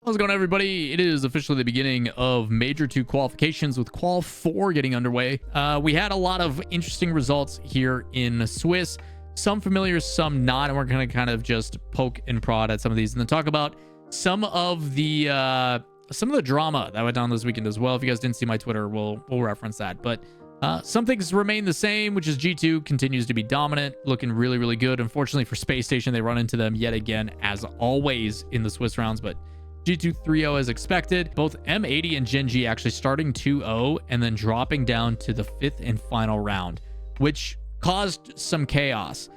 How's it going, everybody? It is officially the beginning of Major 2 qualifications with Qual 4 getting underway. We had a lot of interesting results here in Swiss. Some familiar, some not, and we're going to kind of just poke and prod at some of these and then talk about some of the drama that went down this weekend as well. If you guys didn't see my Twitter, we'll reference that. But some things remain the same, which is G2 continues to be dominant, looking really, really good. Unfortunately for Space Station, they run into them yet again, as always in the Swiss rounds, but G2 3-0 as expected. Both M80 and Gen G actually starting 2-0 and then dropping down to the 5th and final round, which caused some chaos.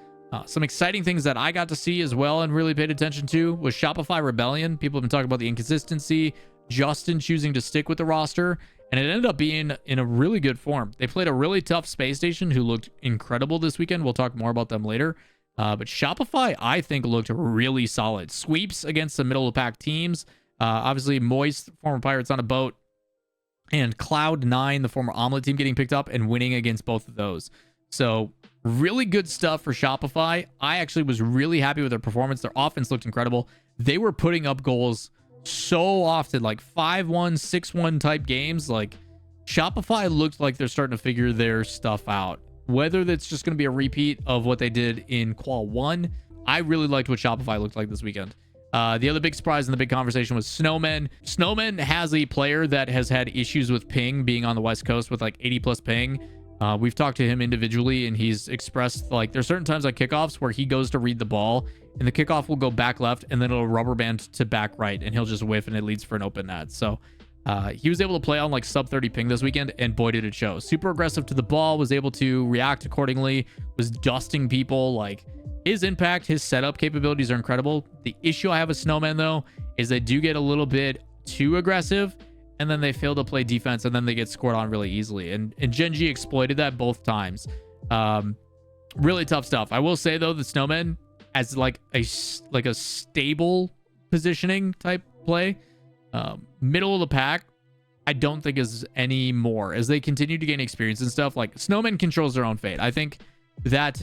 Some exciting things that I got to see as well and really paid attention to was Shopify Rebellion. People have been talking about the inconsistency, Justin choosing to stick with the roster, and it ended up being in a really good form. They played a really tough Space Station who looked incredible this weekend. We'll talk more about them later. But Shopify, I think, looked really solid. Sweeps against the middle-of-the-pack teams. Obviously, Moist, former Pirates on a boat, and Cloud9, the former Omelet team, getting picked up and winning against both of those. So, really good stuff for Shopify. I actually was really happy with their performance. Their offense looked incredible. They were putting up goals so often, like 5-1, 6-1 type games. Like, Shopify looked like they're starting to figure their stuff out. Whether that's just going to be a repeat of what they did in Qual 1, I really liked what Shopify looked like this weekend. The other big surprise in the big conversation was Snowman. Snowman has a player that has had issues with ping, being on the West Coast with like 80 plus ping. We've talked to him individually, and he's expressed like there's certain times on kickoffs where he goes to read the ball and the kickoff will go back left and then it'll rubber band to back right and he'll just whiff and it leads for an open net. So he was able to play on like sub 30 ping this weekend, and boy did it show. Super aggressive to the ball, was able to react accordingly, was dusting people. Like, his impact, his setup capabilities are incredible. The issue I have with Snowman, though, is they do get a little bit too aggressive, and then they fail to play defense, and then they get scored on really easily. And Gen G exploited that both times. Really tough stuff. I will say, though, that Snowman, as like a stable positioning type play, middle of the pack, I don't think is any more. As they continue to gain experience and stuff, like, Snowman controls their own fate. I think that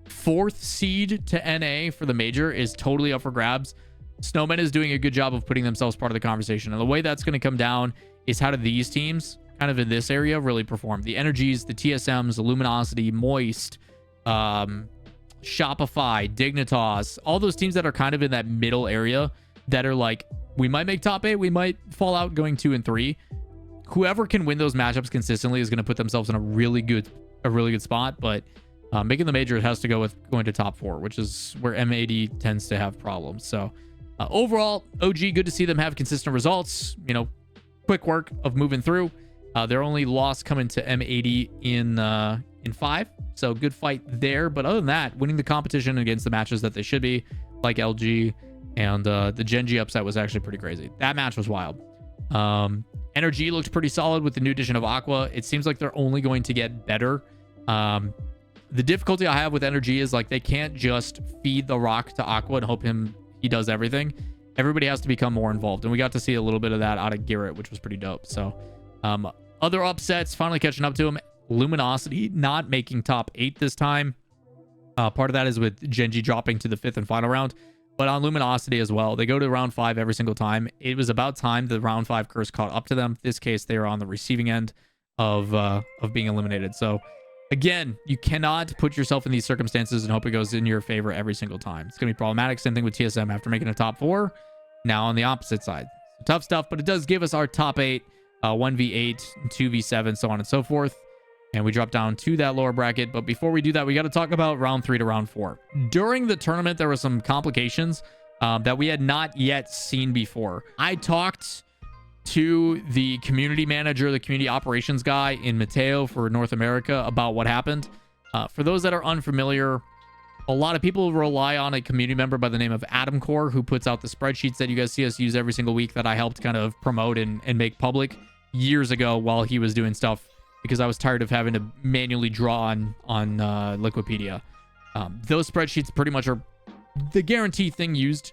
4th seed to NA for the major is totally up for grabs. Snowman is doing a good job of putting themselves part of the conversation, and the way that's going to come down is how do these teams kind of in this area really perform. The Energies, the TSMs, the Luminosity, Moist, Shopify, Dignitas, all those teams that are kind of in that middle area that are like, we might make top 8, we might fall out going 2 and 3. Whoever can win those matchups consistently is going to put themselves in a really good spot. But making the major, it has to go with going to top 4, which is where M80 tends to have problems. So overall, OG, good to see them have consistent results. You know, quick work of moving through. Their only loss coming to M80 in 5. So good fight there. But other than that, winning the competition against the matches that they should be, like LG, and the Gen G upset was actually pretty crazy. That match was wild. Energy looked pretty solid with the new addition of Aqua. It seems like they're only going to get better. The difficulty I have with Energy is like they can't just feed the rock to Aqua and hope he does everything. Everybody has to become more involved, and we got to see a little bit of that out of Garrett, which was pretty dope. So other upsets finally catching up to him. Luminosity not making top 8 this time. Part of that is with Gen G dropping to the 5th and final round, but on Luminosity as well, they go to round 5 every single time. It was about time the round 5 curse caught up to them. In this case, they were on the receiving end of being eliminated. So again, you cannot put yourself in these circumstances and hope it goes in your favor every single time. It's going to be problematic. Same thing with TSM after making a top 4. Now on the opposite side. Tough stuff, but it does give us our top 8, 1v8, 2v7, so on and so forth. And we drop down to that lower bracket. But before we do that, we got to talk about round 3 to round 4. During the tournament, there were some complications that we had not yet seen before. I talked to the community manager, the community operations guy in Mateo for North America about what happened. For those that are unfamiliar, a lot of people rely on a community member by the name of Adam Core, who puts out the spreadsheets that you guys see us use every single week that I helped kind of promote and make public years ago while he was doing stuff, because I was tired of having to manually draw on Liquipedia. Those spreadsheets pretty much are the guarantee thing used.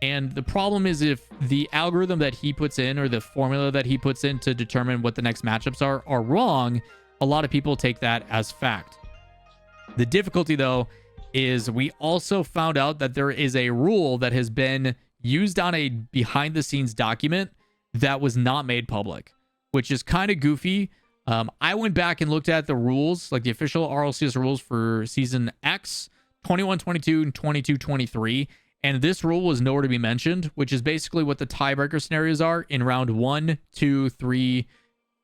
And the problem is if the algorithm that he puts in or the formula that he puts in to determine what the next matchups are wrong, a lot of people take that as fact. The difficulty, though, is we also found out that there is a rule that has been used on a behind the scenes document that was not made public, which is kind of goofy. I went back and looked at the rules, like the official RLCS rules for season X, 21-22 and 22-23. And this rule was nowhere to be mentioned, which is basically what the tiebreaker scenarios are in round 1, 2, 3,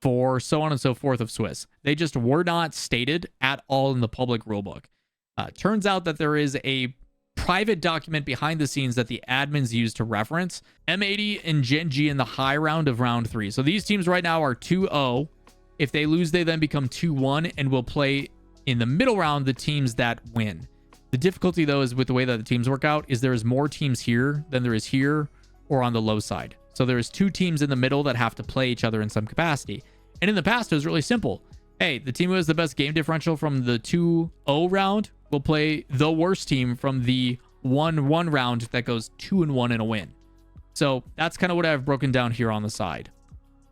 4, so on and so forth of Swiss. They just were not stated at all in the public rulebook. Turns out that there is a private document behind the scenes that the admins use to reference M80 and Gen G in the high round of round 3. So these teams right now are 2-0. If they lose, they then become 2-1 and will play in the middle round the teams that win. The difficulty, though, is with the way that the teams work out is there is more teams here than there is here or on the low side. So there is 2 teams in the middle that have to play each other in some capacity. And in the past, it was really simple. Hey, the team who has the best game differential from the 2-0 round will play the worst team from the 1-1 round that goes 2-1 in a win. So that's kind of what I've broken down here on the side.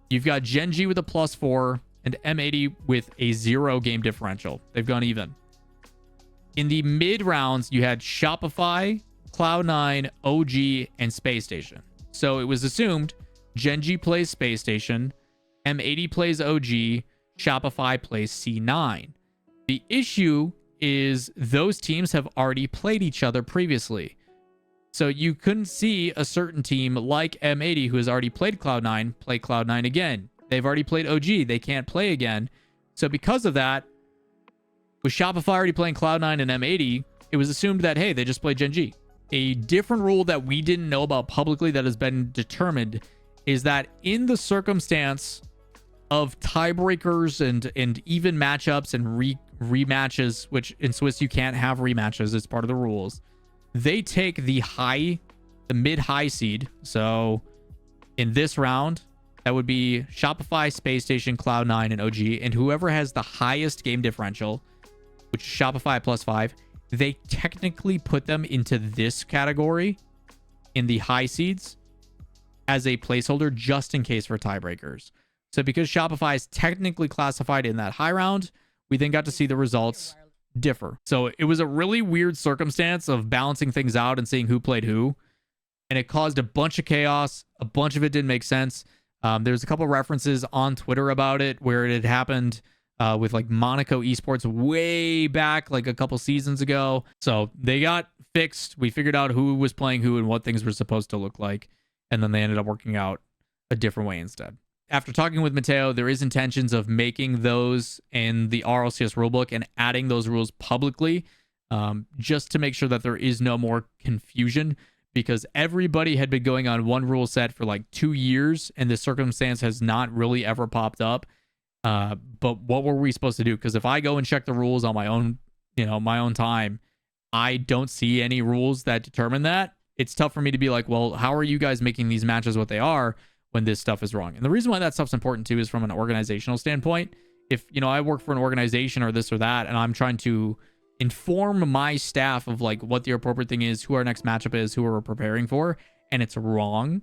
You've got Gen G with a +4 and M80 with a 0 game differential. They've gone even. In the mid rounds, you had Shopify, Cloud9, OG, and Space Station. So it was assumed Gen G plays Space Station, M80 plays OG, Shopify plays C9. The issue is those teams have already played each other previously. So you couldn't see a certain team like M80 who has already played Cloud9 play Cloud9 again. They've already played OG. They can't play again. So because of that, with Shopify already playing Cloud9 and M80, it was assumed that, hey, they just played Gen G. A different rule that we didn't know about publicly that has been determined is that in the circumstance of tiebreakers and even matchups and rematches, which in Swiss you can't have rematches, it's part of the rules. They take the mid-high seed. So in this round, that would be Shopify, Space Station, Cloud9, and OG. And whoever has the highest game differential, which is Shopify +5, they technically put them into this category in the high seeds as a placeholder just in case for tiebreakers. So because Shopify is technically classified in that high round, we then got to see the results differ. So it was a really weird circumstance of balancing things out and seeing who played who. And it caused a bunch of chaos. A bunch of it didn't make sense. There's a couple references on Twitter about it where it had happened with like Monaco Esports way back, like a couple seasons ago. So they got fixed. We figured out who was playing who and what things were supposed to look like. And then they ended up working out a different way instead. After talking with Mateo, there is intentions of making those in the RLCS rulebook and adding those rules publicly just to make sure that there is no more confusion, because everybody had been going on one rule set for like 2 years and this circumstance has not really ever popped up. But what were we supposed to do? Because if I go and check the rules on my own, my own time, I don't see any rules that determine that. It's tough for me to be like, well, how are you guys making these matches what they are when this stuff is wrong? And the reason why that stuff's important too is from an organizational standpoint. If, I work for an organization or this or that, and I'm trying to inform my staff of like what the appropriate thing is, who our next matchup is, who we're preparing for, and it's wrong,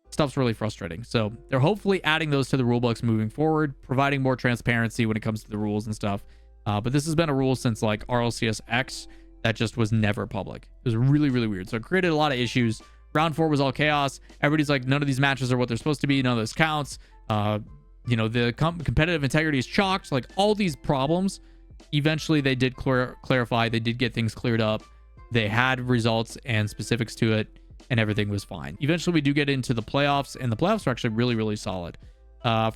stuff's really frustrating. So they're hopefully adding those to the rule books moving forward, providing more transparency when it comes to the rules and stuff. But this has been a rule since like RLCS X that just was never public. It was really, really weird. So it created a lot of issues. Round 4 was all chaos. Everybody's like, none of these matches are what they're supposed to be. None of this counts. The competitive integrity is chalked. Like all these problems. Eventually, they did clarify. They did get things cleared up. They had results and specifics to it, and everything was fine. Eventually, we do get into the playoffs, and the playoffs are actually really, really solid.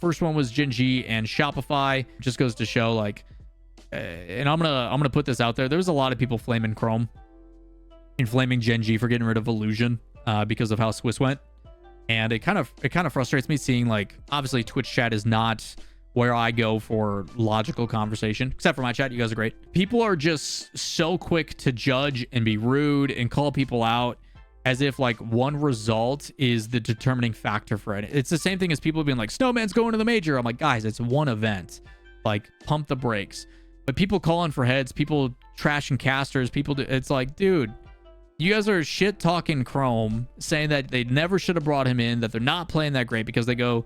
First one was Gen G and Shopify. Just goes to show, like, and I'm gonna put this out there. There's a lot of people flaming Chrome and flaming Gen G for getting rid of Illusion because of how Swiss went, and it kind of frustrates me seeing, like, obviously Twitch chat is not where I go for logical conversation, except for my chat. You guys are great. People are just so quick to judge and be rude and call people out as if like one result is the determining factor for it. It's the same thing as people being like, Snowman's going to the major. I'm like, guys, it's one event. Like, pump the brakes. But people calling for heads, people trashing casters, it's like, dude, you guys are shit talking Chrome, saying that they never should have brought him in, that they're not playing that great because they go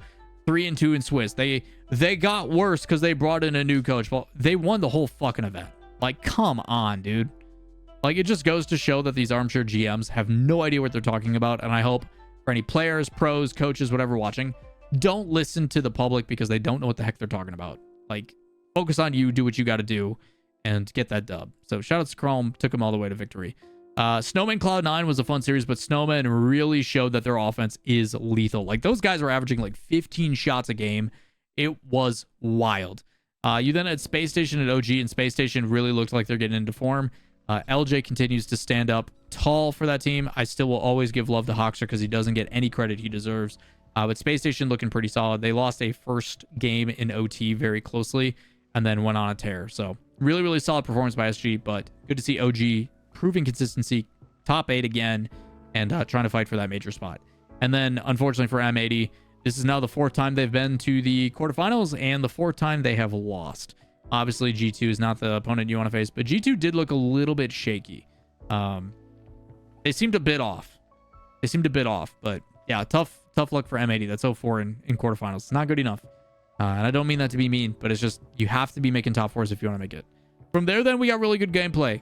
3-2 in Swiss. They got worse because they brought in a new coach. Well, they won the whole fucking event. Like, come on, dude. Like, it just goes to show that these armchair GMs have no idea what they're talking about. And I hope for any players, pros, coaches, whatever watching, don't listen to the public because they don't know what the heck they're talking about. Like, focus on you, do what you got to do, and get that dub. So shout out to Chrome, took them all the way to victory. Snowman Cloud9 was a fun series, but Snowman really showed that their offense is lethal. Like, those guys were averaging like 15 shots a game. It was wild. You then had Space Station and OG, and Space Station really looked like they're getting into form. LJ continues to stand up tall for that team. I still will always give love to Hoxer because he doesn't get any credit he deserves. But Space Station looking pretty solid. They lost a first game in OT very closely and then went on a tear. So really, really solid performance by SG, but good to see OG proving consistency, top 8 again, and trying to fight for that major spot. And then, unfortunately for M80, this is now the 4th time they've been to the quarterfinals and the 4th time they have lost. Obviously, G2 is not the opponent you want to face, but G2 did look a little bit shaky. They seemed a bit off. But yeah, tough luck for M80. That's 0-4 in quarterfinals. It's not good enough. And I don't mean that to be mean, but it's just you have to be making top 4s if you want to make it. From there, then, we got really good gameplay.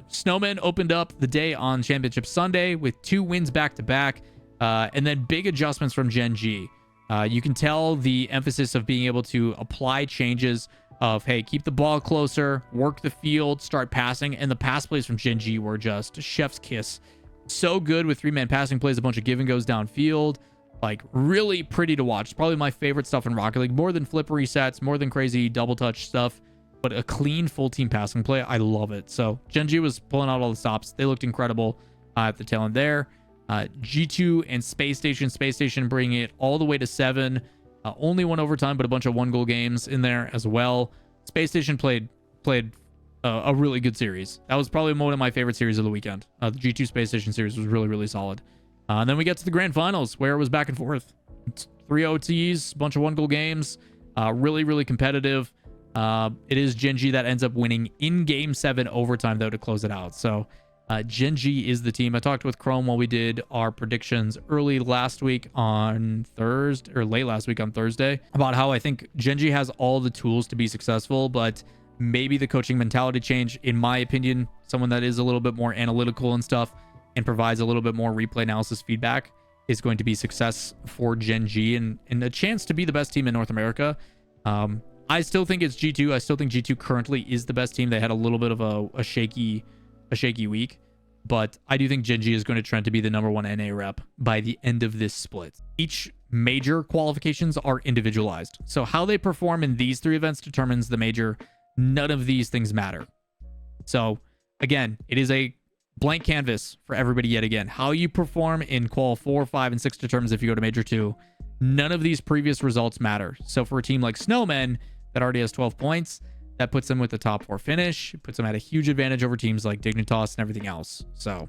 Snowman opened up the day on Championship Sunday with 2 wins back-to-back, and then big adjustments from Gen G. You can tell the emphasis of being able to apply changes of, hey, keep the ball closer, work the field, start passing, and the pass plays from Gen G were just chef's kiss. So good with 3-man passing plays, a bunch of give and goes downfield. Like, really pretty to watch. It's probably my favorite stuff in Rocket League. More than flip resets, more than crazy double touch stuff, but a clean full team passing play. I love it. So Gen G was pulling out all the stops. They looked incredible at the tail end there. G2 and Space Station bringing it all the way to 7. Only one overtime, but a bunch of 1-goal games in there as well. Space Station played a really good series. That was probably one of my favorite series of the weekend. The G2 Space Station series was really, really solid. And then we get to the grand finals where it was back and forth. 3 OTs, bunch of 1-goal games. Really, really competitive. It is Gen G that ends up winning in Game 7 overtime, though, to close it out. So Gen G is the team. I talked with Chrome while we did our predictions early last week on Thursday, or late last week on Thursday, about how I think Gen G has all the tools to be successful, but maybe the coaching mentality change, in my opinion, someone that is a little bit more analytical and stuff and provides a little bit more replay analysis feedback is going to be success for Gen G and a chance to be the best team in North America. I still think it's G2. I still think G2 currently is the best team. They had a little bit of a shaky week, but I do think Gen G is going to trend to be the #1 NA rep by the end of this split. Each major qualifications are individualized, so how they perform in these 3 events determines the major. None of these things matter. So again, it is a blank canvas for everybody yet again. How you perform in qual 4, 5, and 6 determines if you go to major 2. None of these previous results matter. So for a team like Snowmen that already has 12 points, that puts them with the top 4 finish. It puts them at a huge advantage over teams like Dignitas and everything else. So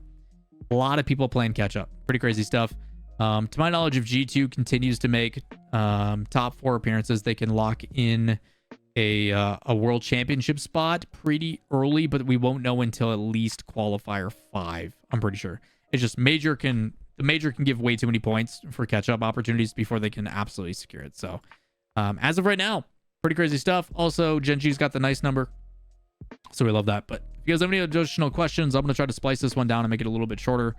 a lot of people playing catch up. Pretty crazy stuff. To my knowledge, if G2 continues to make top 4 appearances, they can lock in a world championship spot pretty early, but we won't know until at least qualifier 5. I'm pretty sure. It's just the major can give way too many points for catch up opportunities before they can absolutely secure it. So as of right now, pretty crazy stuff. Also, Gen G's got the nice number, so we love that. But if you guys have any additional questions, I'm going to try to splice this one down and make it a little bit shorter,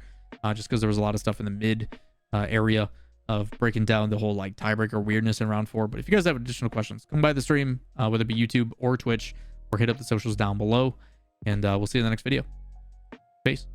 just because there was a lot of stuff in the mid area of breaking down the whole like tiebreaker weirdness in round 4. But if you guys have additional questions, come by the stream, whether it be YouTube or Twitch, or hit up the socials down below, and we'll see you in the next video. Peace.